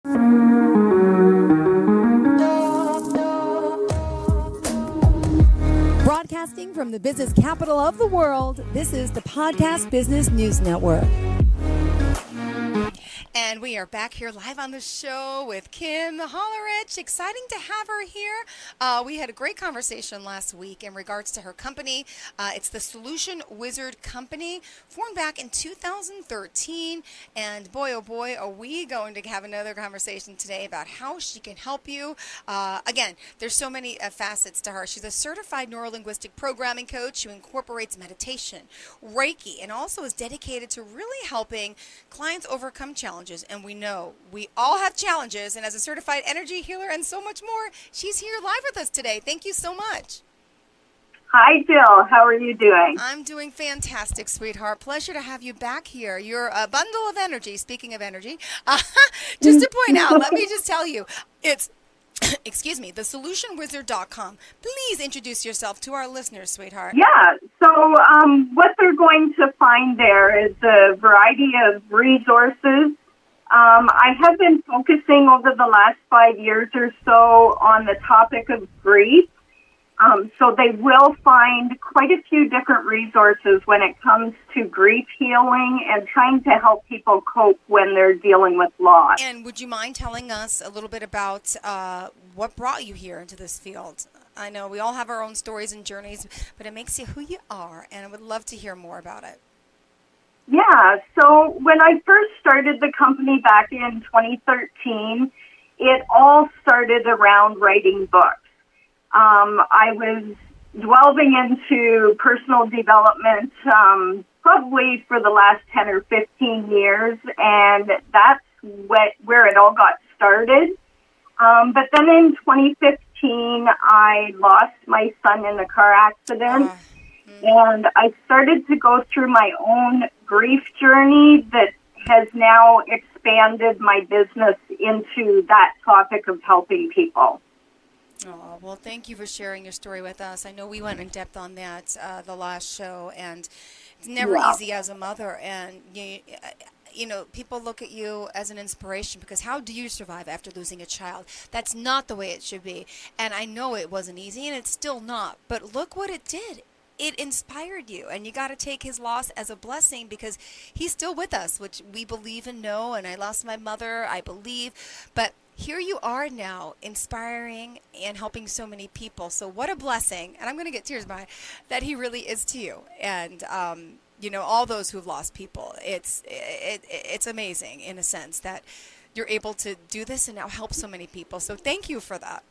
Broadcasting from the business capital of the world, this is the Podcast Business News Network. And we are back here live on the show with Kim Halerwich. Exciting to have her here. We had a great conversation last week in regards to her company. It's the Solution Wizard Company, formed back in 2013. And boy, oh boy, are we going to have another conversation today about how she can help you. Again, there's so many facets to her. She's a certified neurolinguistic programming coach who incorporates meditation, Reiki, and also is dedicated to really helping clients overcome challenges. And we know we all have challenges. And as a certified energy healer and so much more, she's here live with us today. Thank you so much. Hi, Jill. How are you doing? I'm doing fantastic, sweetheart. Pleasure to have you back here. You're a bundle of energy. Speaking of energy, just to point out, let me just tell you, it's excuse me, thesolutionwizard.com. Please introduce yourself to our listeners, sweetheart. Yeah, so what they're going to find there is a variety of resources. I have been focusing over the last 5 years or so on the topic of grief. So they will find quite a few different resources when it comes to grief healing and trying to help people cope when they're dealing with loss. And would you mind telling us a little bit about what brought you here into this field? I know we all have our own stories and journeys, but it makes you who you are, and I would love to hear more about it. Yeah, so when I first started the company back in 2013, it all started around writing books. I was delving into personal development probably for the last 10 or 15 years, and that's where it all got started. But then in 2015, I lost my son in a car accident, and I started to go through my own grief journey that has now expanded my business into that topic of helping people. Oh, well, thank you for sharing your story with us. I know we went in depth on that the last show, and it's never easy as a mother. And, you know, people look at you as an inspiration because how do you survive after losing a child? That's not the way it should be. And I know it wasn't easy, and it's still not. But look what it did. It inspired you, and you got to take his loss as a blessing because he's still with us, which we believe and know. And I lost my mother, I believe. But here you are now, inspiring and helping so many people. So what a blessing, and I'm going to get tears by that he really is to you. And, you know, all those who've lost people, it's amazing in a sense that you're able to do this and now help so many people. So thank you for that.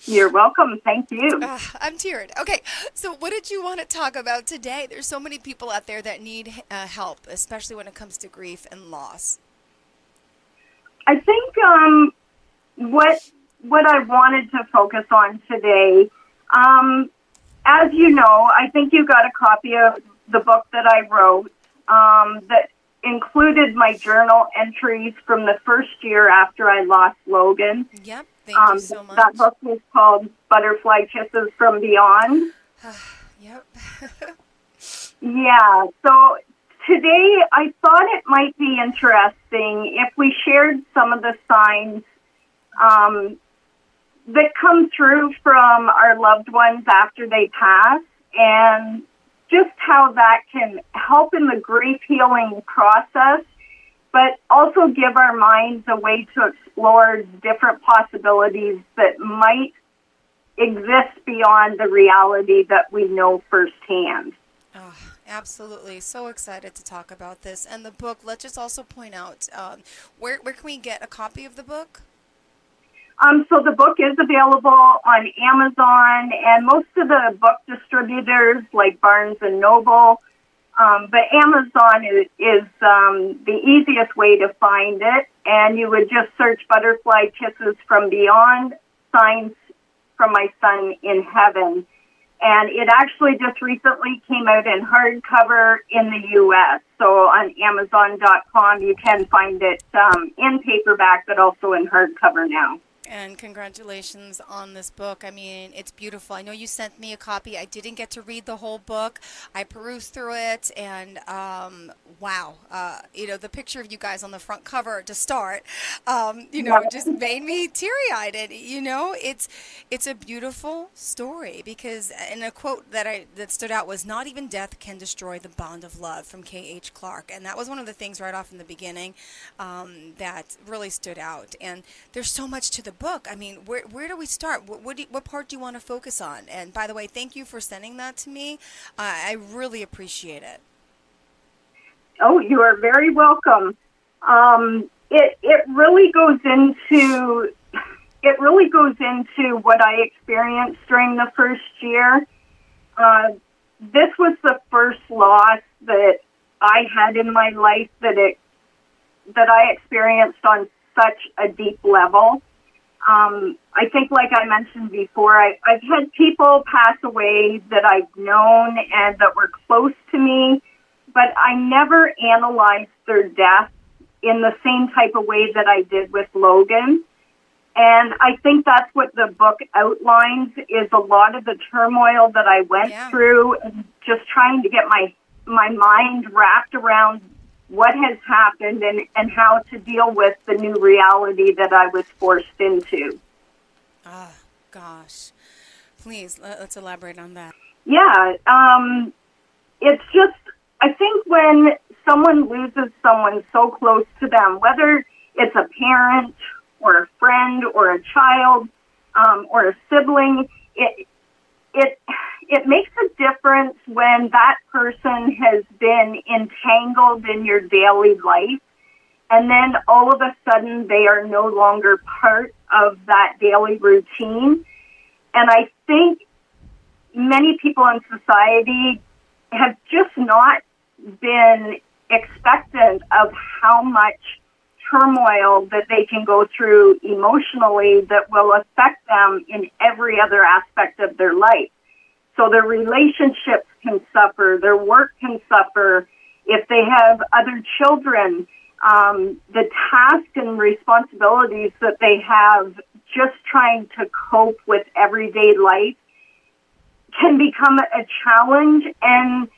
You're welcome. Thank you. I'm teared. Okay, so what did you want to talk about today? There's so many people out there that need help, especially when it comes to grief and loss. I think what I wanted to focus on today, as you know, I think you got a copy of the book that I wrote that included my journal entries from the first year after I lost Logan. Yep, thank you so much. That book was called Butterfly Kisses from Beyond. Yep. Yeah, so today, I thought it might be interesting if we shared some of the signs that come through from our loved ones after they pass and just how that can help in the grief healing process, but also give our minds a way to explore different possibilities that might exist beyond the reality that we know firsthand. Oh, absolutely. So excited to talk about this. And the book, let's just also point out, where can we get a copy of the book? So the book is available on Amazon and most of the book distributors like Barnes and Noble. But Amazon is the easiest way to find it. And you would just search Butterfly Kisses from Beyond, Signs from My Son in Heaven. And it actually just recently came out in hardcover in the U.S. So on Amazon.com, you can find it in paperback, but also in hardcover now. And congratulations on this book. I mean, it's beautiful. I know you sent me a copy. I didn't get to read the whole book. I perused through it, and wow. The picture of you guys on the front cover to start, just made me teary-eyed. It's a beautiful story because, and a quote that stood out was, "Not even death can destroy the bond of love," from Clark. And that was one of the things right off in the beginning that really stood out. And there's so much to the book. I mean, where do we start? What part do you want to focus on? And by the way, thank you for sending that to me. I really appreciate it. Oh, you are very welcome. It really goes into what I experienced during the first year. This was the first loss that I had in my life that I experienced on such a deep level. I think, like I mentioned before, I've had people pass away that I've known and that were close to me, but I never analyzed their death in the same type of way that I did with Logan. And I think that's what the book outlines, is a lot of the turmoil that I went through, and just trying to get my mind wrapped around what has happened and how to deal with the new reality that I was forced into. Ah, gosh. Please, let's elaborate on that. Yeah, it's just, I think when someone loses someone so close to them, whether it's a parent or a friend or a child or a sibling, it makes a difference when that person has been entangled in your daily life, and then all of a sudden they are no longer part of that daily routine. And I think many people in society have just not been expectant of how much turmoil that they can go through emotionally that will affect them in every other aspect of their life. So their relationships can suffer, their work can suffer. If they have other children, the tasks and responsibilities that they have just trying to cope with everyday life can become a challenge. And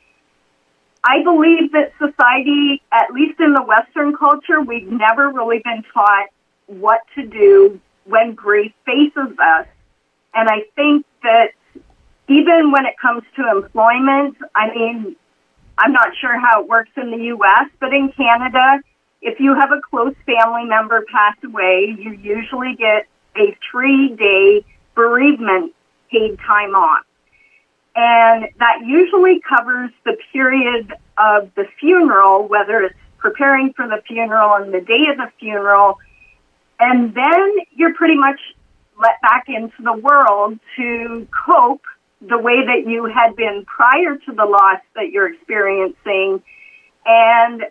I believe that society, at least in the Western culture, we've never really been taught what to do when grief faces us. And I think that even when it comes to employment, I mean, I'm not sure how it works in the U.S., but in Canada, if you have a close family member pass away, you usually get a 3-day bereavement paid time off. And that usually covers the period of the funeral, whether it's preparing for the funeral and the day of the funeral. And then you're pretty much let back into the world to cope the way that you had been prior to the loss that you're experiencing. And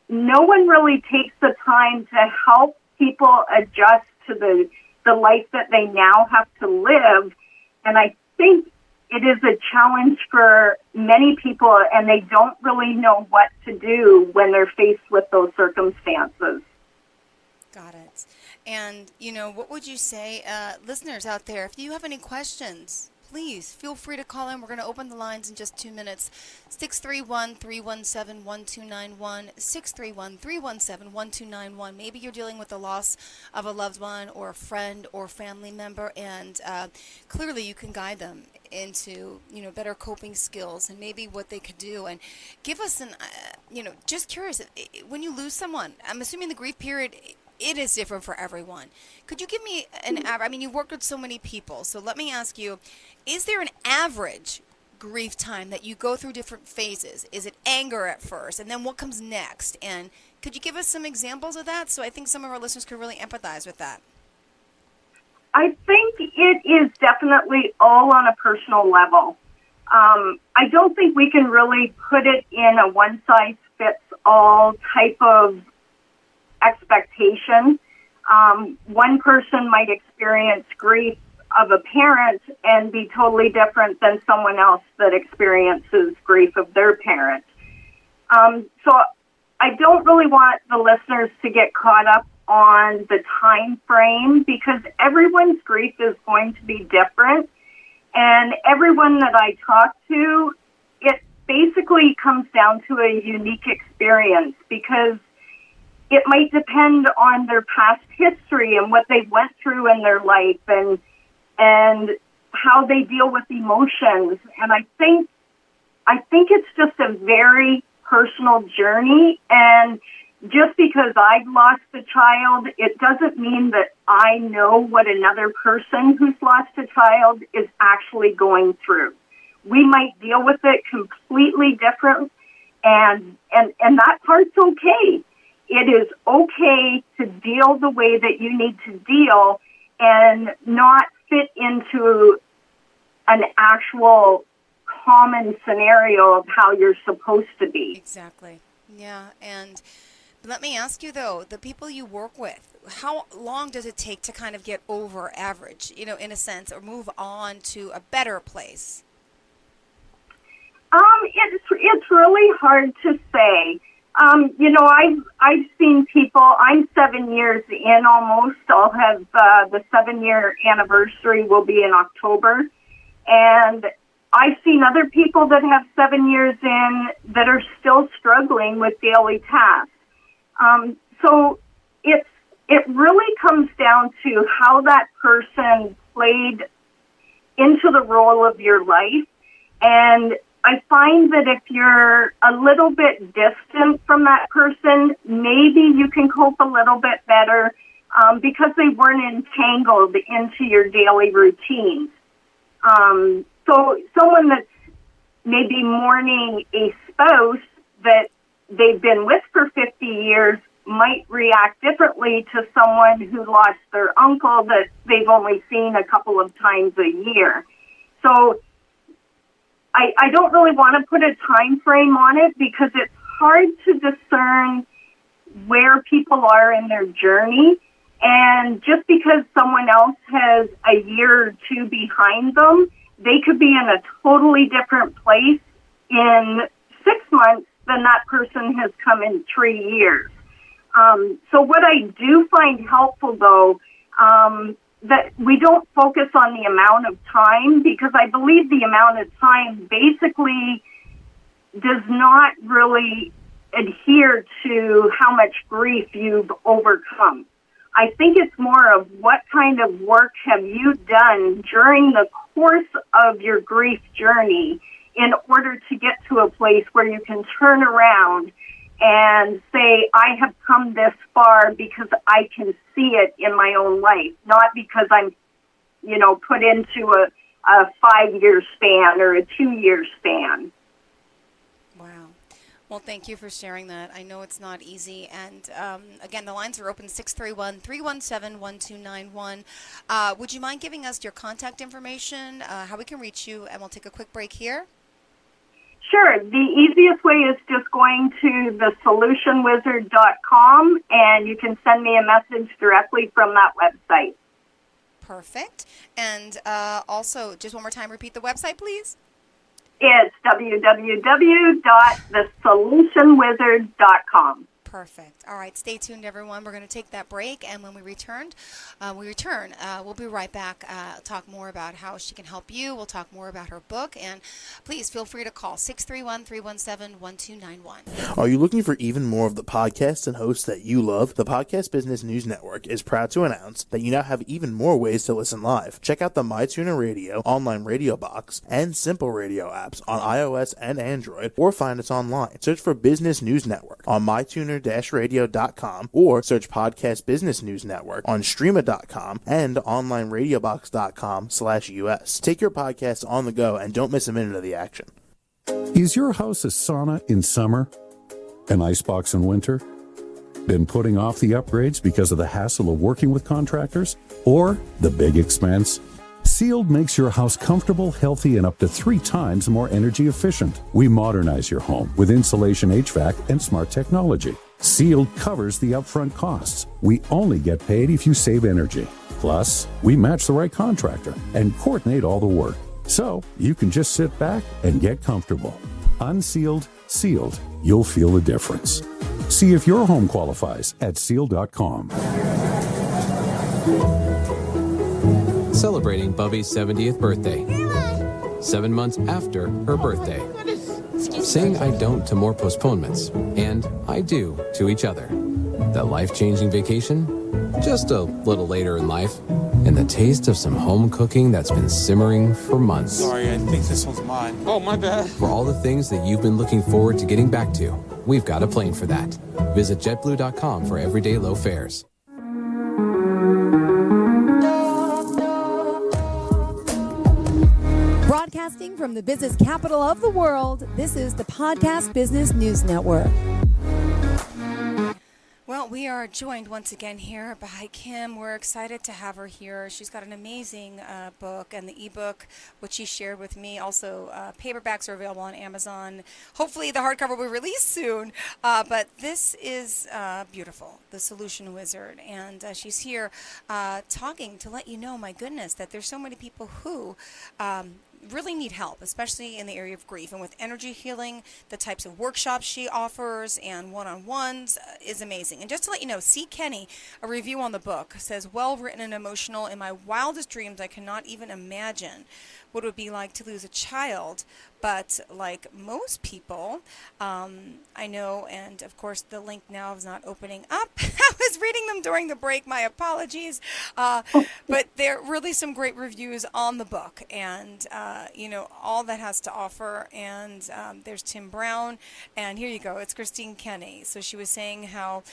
no one really takes the time to help people adjust to the life that they now have to live. And I think it is a challenge for many people, and they don't really know what to do when they're faced with those circumstances. Got it. And, what would you say, listeners out there, if you have any questions, please feel free to call in. We're going to open the lines in just 2 minutes. 631-317-1291, 631-317-1291. Maybe you're dealing with the loss of a loved one or a friend or family member, and clearly you can guide them into, better coping skills and maybe what they could do. And give us just curious, when you lose someone, I'm assuming the grief period, it is different for everyone. Could you give me an average? I mean, you've worked with so many people, so let me ask you, is there an average grief time that you go through different phases? Is it anger at first, and then what comes next? And could you give us some examples of that? So I think some of our listeners could really empathize with that. I think it is definitely all on a personal level. I don't think we can really put it in a one-size-fits-all type of expectation. One person might experience grief of a parent and be totally different than someone else that experiences grief of their parent. So I don't really want the listeners to get caught up on the time frame because everyone's grief is going to be different. And everyone that I talk to, it basically comes down to a unique experience because it might depend on their past history and what they went through in their life and how they deal with emotions. And I think it's just a very personal journey. And just because I've lost a child, it doesn't mean that I know what another person who's lost a child is actually going through. We might deal with it completely different, and that part's okay. It is okay to deal the way that you need to deal and not fit into an actual common scenario of how you're supposed to be. Exactly. Yeah. And let me ask you, though, the people you work with, how long does it take to kind of get over average, in a sense, or move on to a better place? It's really hard to say. I've seen people, I'm 7 years in almost. I'll have the 7-year anniversary will be in October. And I've seen other people that have 7 years in that are still struggling with daily tasks. So it really comes down to how that person played into the role of your life. And I find that if you're a little bit distant from that person, maybe you can cope a little bit better because they weren't entangled into your daily routines. So someone that's maybe mourning a spouse that they've been with for 50 years might react differently to someone who lost their uncle that they've only seen a couple of times a year. So I don't really want to put a time frame on it because it's hard to discern where people are in their journey. And just because someone else has a year or two behind them, they could be in a totally different place in 6 months than that person has come in 3 years. So what I do find helpful, though, that we don't focus on the amount of time because I believe the amount of time basically does not really adhere to how much grief you've overcome. I think it's more of what kind of work have you done during the course of your grief journey in order to get to a place where you can turn around and say, I have come this far because I can see it in my own life, not because I'm, put into a 5-year span or a 2-year span. Wow. Well, thank you for sharing that. I know it's not easy. And again, the lines are open, 631-317-1291. Would you mind giving us your contact information, how we can reach you, and we'll take a quick break here? Sure. The easiest way is just going to thesolutionwizard.com, and you can send me a message directly from that website. Perfect. And also, just one more time, repeat the website, please. It's www.thesolutionwizard.com. Perfect. All right, stay tuned, everyone. We're going to take that break, and when we return, we'll be right back, talk more about how she can help you. We'll talk more about her book, and please feel free to call 631-317-1291. Are you looking for even more of the podcasts and hosts that you love? The Podcast Business News Network is proud to announce that you now have even more ways to listen live. Check out the MyTuner Radio, online radio box, and Simple Radio apps on iOS and Android, or find us online. Search for Business News Network on MyTuner-radio.com or search Podcast Business News Network on Streama.com and OnlineRadioBox.com/US. Take your podcast on the go and don't miss a minute of the action. Is your house a sauna in summer? An icebox in winter? Been putting off the upgrades because of the hassle of working with contractors? Or the big expense? Sealed makes your house comfortable, healthy, and up to 3 times more energy efficient. We modernize your home with insulation, HVAC, and smart technology. Sealed covers the upfront costs. We only get paid if you save energy. Plus, we match the right contractor and coordinate all the work. So you can just sit back and get comfortable. Unsealed, sealed. You'll feel the difference. See if your home qualifies at seal.com. Celebrating Bubby's 70th birthday. 7 months after her birthday. Saying I don't to more postponements, and I do to each other. The life-changing vacation? Just a little later in life. And the taste of some home cooking that's been simmering for months. Sorry, I think this one's mine. Oh, my bad. For all the things that you've been looking forward to getting back to, we've got a plane for that. Visit JetBlue.com for everyday low fares. Broadcasting from the business capital of the world, this is the Podcast Business News Network. Well, we are joined once again here by Kim. We're excited to have her here. She's got an amazing book, and the ebook, which she shared with me. Also, paperbacks are available on Amazon. Hopefully, the hardcover will be released soon. But this is beautiful, The Solution Wizard. And she's here talking to let you know, my goodness, that there's so many people who really need help, especially in the area of grief. And with energy healing, the types of workshops she offers and one-on-ones is amazing. And just to let you know, C. Kenny, a review on the book, says, well written and emotional. In my wildest dreams, I cannot even imagine what it would be like to lose a child. But like most people, I know, and of course the link now is not opening up. I was reading them during the break, my apologies. But there are really some great reviews on the book, and all that has to offer. And there's Tim Brown, and here you go, it's Christine Kenny. So she was saying how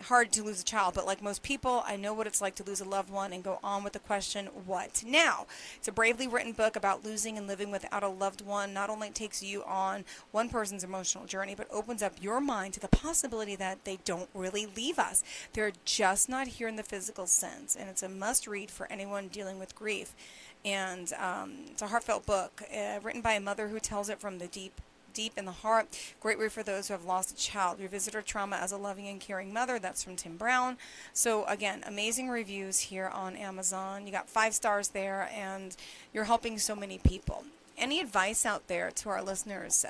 hard to lose a child, but like most people, I know what it's like to lose a loved one and go on with the question, what now? It's a bravely written book about losing and living without a loved one. Not only takes you on one person's emotional journey, but opens up your mind to the possibility that they don't really leave us. They're just not here in the physical sense, and it's a must-read for anyone dealing with grief. And it's a heartfelt book written by a mother who tells it from the deep in the heart. Great read for those who have lost a child. Revisit her trauma as a loving and caring mother. That's from Tim Brown. So again, amazing reviews here on Amazon. You got 5 stars there, and you're helping so many people. Any advice out there to our listeners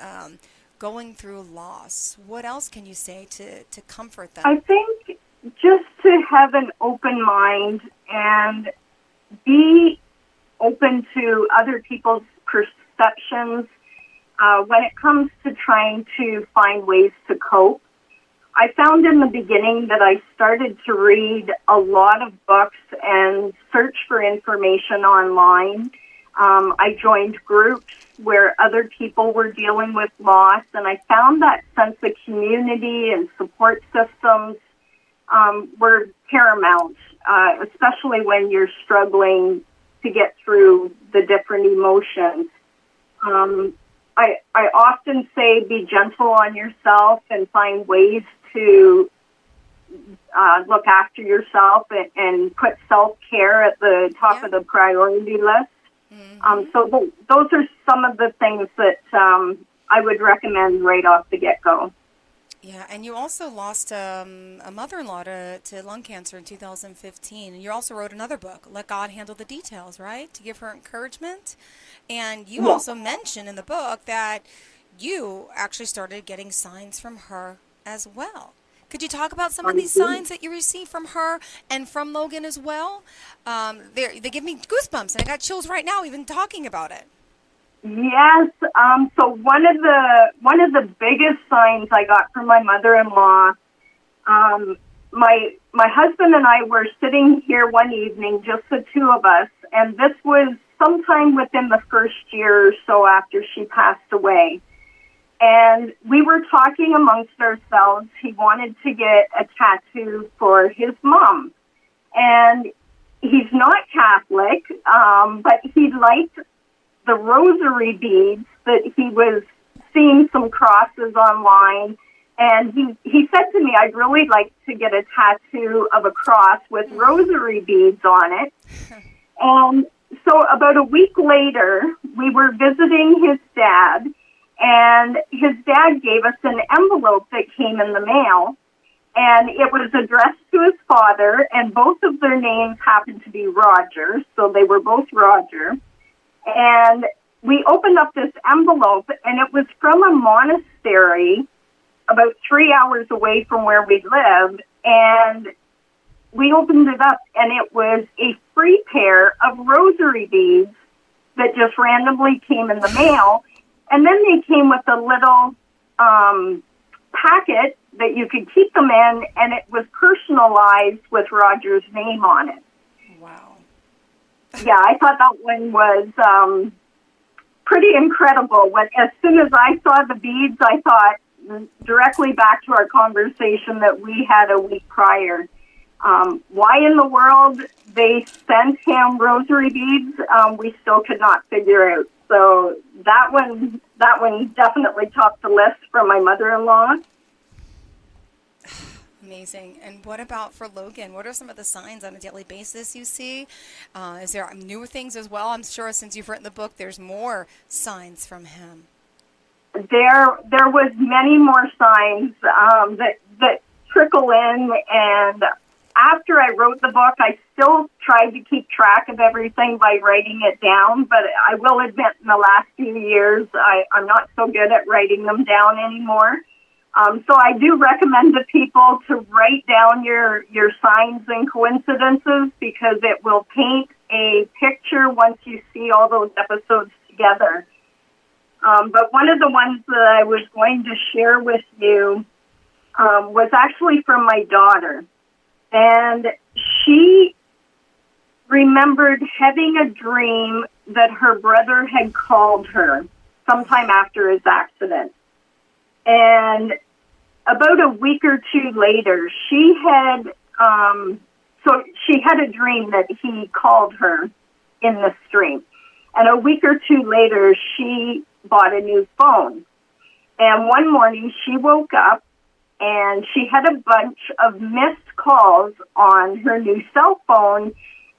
going through loss? What else can you say to comfort them? I think just to have an open mind and be open to other people's perceptions when it comes to trying to find ways to cope. I found in the beginning that I started to read a lot of books and search for information online. I joined groups where other people were dealing with loss, and I found that sense of community and support systems were paramount, especially when you're struggling to get through the different emotions. I often say be gentle on yourself and find ways to look after yourself and put self-care at the top of the priority list. So those are some of the things that I would recommend right off the get-go. Yeah, and you also lost a mother-in-law to lung cancer in 2015. And you also wrote another book, Let God Handle the Details, right, to give her encouragement. And you also mentioned in the book that you actually started getting signs from her as well. Could you talk about some of these signs that you received from her and from Logan as well? They give me goosebumps, and I got chills right now even talking about it. Yes. So one of the biggest signs I got from my mother-in-law, my husband and I were sitting here one evening, just the two of us, and this was sometime within the first year or so after she passed away. And we were talking amongst ourselves. He wanted to get a tattoo for his mom. And he's not Catholic, but he liked the rosary beads that he was seeing some crosses online. And he said to me, I'd really like to get a tattoo of a cross with rosary beads on it. And so about a week later, we were visiting his dad. And his dad gave us an envelope that came in the mail, and it was addressed to his father, and both of their names happened to be Roger, so they were both Roger. And we opened up this envelope, and it was from a monastery about 3 hours away from where we lived, and we opened it up, and it was a free pair of rosary beads that just randomly came in the mail. And then they came with a little packet that you could keep them in, and it was personalized with Roger's name on it. Wow. Yeah, I thought that one was pretty incredible. As soon as I saw the beads, I thought directly back to our conversation that we had a week prior. Why in the world they sent him rosary beads, we still could not figure out. So that one definitely topped the list from my mother-in-law. Amazing. And what about for Logan? What are some of the signs on a daily basis you see? Is there newer things as well? I'm sure since you've written the book, there's more signs from him. There was many more signs that trickle in, and after I wrote the book, I still tried to keep track of everything by writing it down, but I will admit in the last few years, I'm not so good at writing them down anymore. So I do recommend to people to write down your signs and coincidences, because it will paint a picture once you see all those episodes together. But one of the ones that I was going to share with you was actually from my daughter. And she remembered having a dream that her brother had called her sometime after his accident. And about a week or two later, she had a dream that he called her in this dream. And a week or two later, she bought a new phone. And one morning, she woke up and she had a bunch of missed calls on her new cell phone,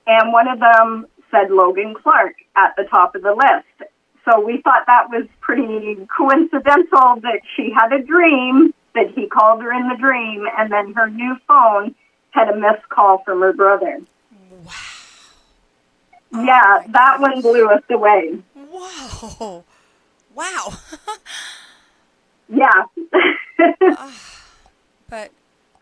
and one of them said Logan Clark at the top of the list. So we thought that was pretty coincidental that she had a dream, that he called her in the dream, and then her new phone had a missed call from her brother. Wow. Yeah, that one blew us away. Whoa. Wow. Yeah. But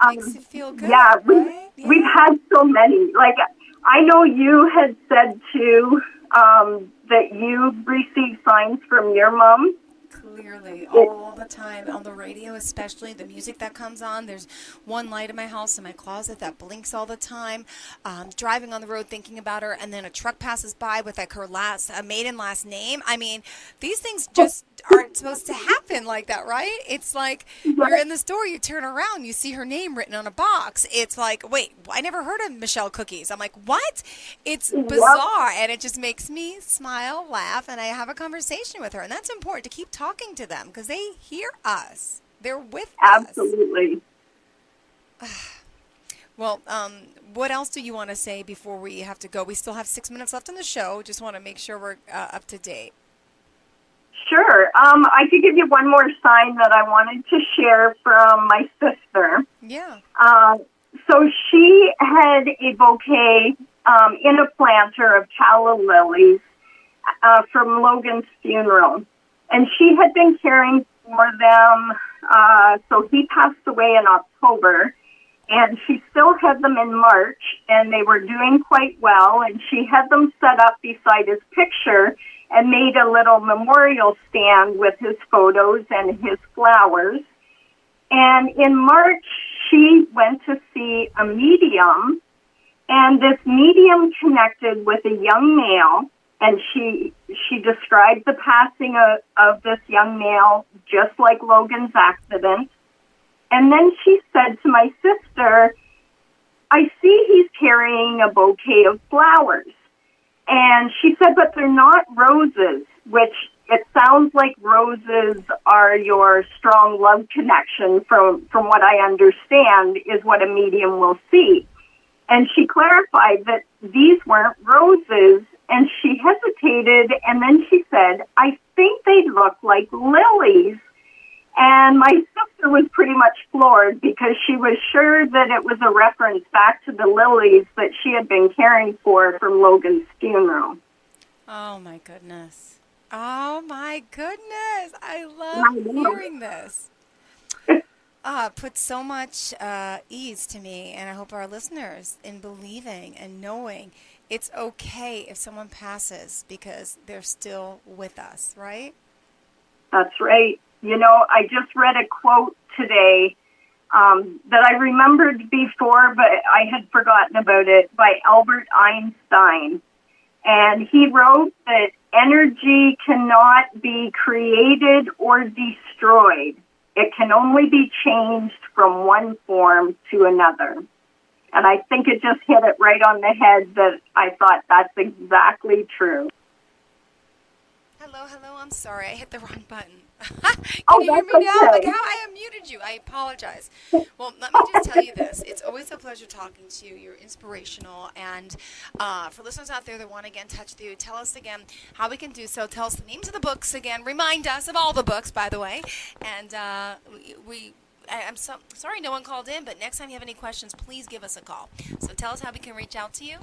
makes you feel good, yeah, right? We've had so many. Like, I know you had said, too, that you received signs from your mom. Clearly, all the time, on the radio especially, the music that comes on. There's one light in my house, in my closet, that blinks all the time. Driving on the road thinking about her, and then a truck passes by with like her maiden last name. I mean, these things just aren't supposed to happen like that, right? It's like you're in the store, you turn around, you see her name written on a box. It's like, wait, I never heard of Michelle Cookies. I'm like, what? It's bizarre, and it just makes me smile, laugh, and I have a conversation with her. And that's important, to keep talking to them, because they hear us. They're with us. Absolutely. Well, what else do you want to say before we have to go? We still have 6 minutes left on the show. Just want to make sure we're up to date. Sure. I could give you one more sign that I wanted to share from my sister. Yeah. So she had a bouquet in a planter of calla lilies from Logan's funeral. And she had been caring for them. So he passed away in October. And she still had them in March, and they were doing quite well. And she had them set up beside his picture and made a little memorial stand with his photos and his flowers. And in March, she went to see a medium, and this medium connected with a young male, and she described the passing of this young male just like Logan's accident. And then she said to my sister, I see he's carrying a bouquet of flowers. And she said, but they're not roses, which it sounds like roses are your strong love connection from what I understand is what a medium will see. And she clarified that these weren't roses, and she hesitated, and then she said, I think they look like lilies. And my sister was pretty much floored because she was sure that it was a reference back to the lilies that she had been caring for from Logan's funeral. Oh, my goodness. Oh, my goodness. I love hearing this. Put so much ease to me, and I hope our listeners, in believing and knowing it's okay if someone passes because they're still with us, right? That's right. You know, I just read a quote today that I remembered before, but I had forgotten about it, by Albert Einstein. And he wrote that energy cannot be created or destroyed. It can only be changed from one form to another. And I think it just hit it right on the head that I thought that's exactly true. Hello, I'm sorry. I hit the wrong button. Oh, Can you hear that's me now? okay. Like how I unmuted you. I apologize. Well, let me just tell you this. It's always a pleasure talking to you. You're inspirational. And for listeners out there that want to get in touch with you, tell us again how we can do so. Tell us the names of the books again. Remind us of all the books, by the way. And I'm so sorry no one called in, but next time you have any questions, please give us a call. So tell us how we can reach out to you.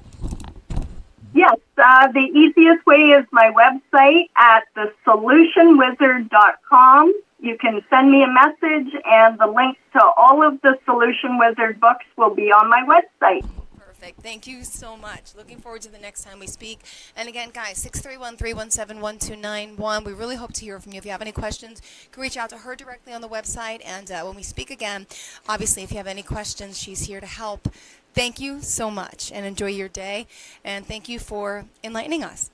Yes, the easiest way is my website at thesolutionwizard.com. You can send me a message, and the links to all of the Solution Wizard books will be on my website. Perfect. Thank you so much. Looking forward to the next time we speak. And again, guys, 631-317-1291. We really hope to hear from you. If you have any questions, you can reach out to her directly on the website. And when we speak again, obviously, if you have any questions, she's here to help. Thank you so much, and enjoy your day. And thank you for enlightening us.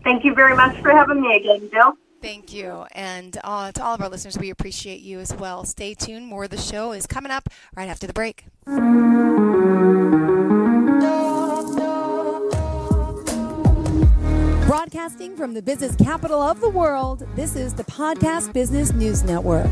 Thank you very much for having me again, Jill. Thank you. And to all of our listeners, we appreciate you as well. Stay tuned. More of the show is coming up right after the break. Broadcasting from the business capital of the world, this is the Podcast Business News Network.